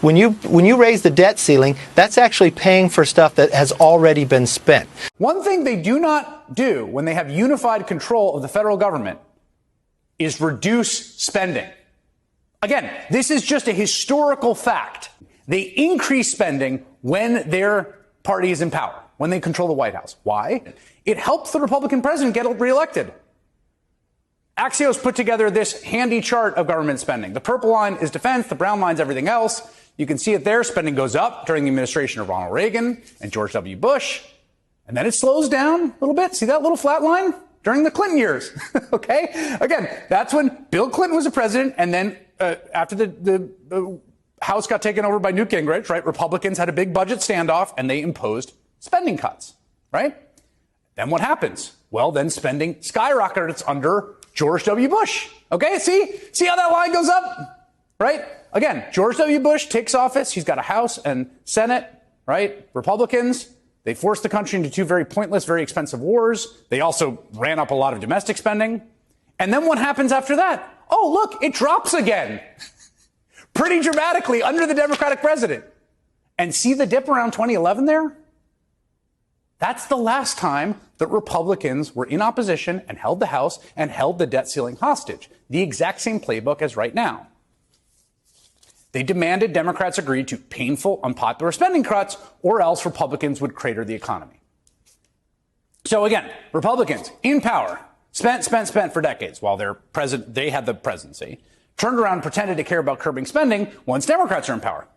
When you raise the debt ceiling, that's actually paying for stuff that has already been spent. One thing they do not do when they have unified control of the federal government is reduce spending. Again, this is just a historical fact. They increase spending when their party is in power, when they control the White House. Why? It helps the Republican president get reelected. Axios put together this handy chart of government spending. The purple line is defense, the brown line is everything else. You can see it there. Spending goes up during the administration of Ronald Reagan and George W. Bush. And then it slows down a little bit. See that little flat line? During the Clinton years. Okay? Again, that's when Bill Clinton was the president. And then after the House got taken over by Newt Gingrich, right? Republicans had a big budget standoff and they imposed spending cuts, right? Then what happens? Well, then spending skyrockets under George W. Bush. Okay? See how that line goes up? Right? Again, George W. Bush takes office. He's got a House and Senate, right? Republicans. They forced the country into two very pointless, very expensive wars. They also ran up a lot of domestic spending. And then what happens after that? Oh, look, it drops again. Pretty dramatically under the Democratic president. And see the dip around 2011 there? That's the last time that Republicans were in opposition and held the House and held the debt ceiling hostage. The exact same playbook as right now. They demanded Democrats agree to painful, unpopular spending cuts, or else Republicans would crater the economy. So again, Republicans in power spent for decades while they had the presidency, turned around and pretended to care about curbing spending once Democrats are in power.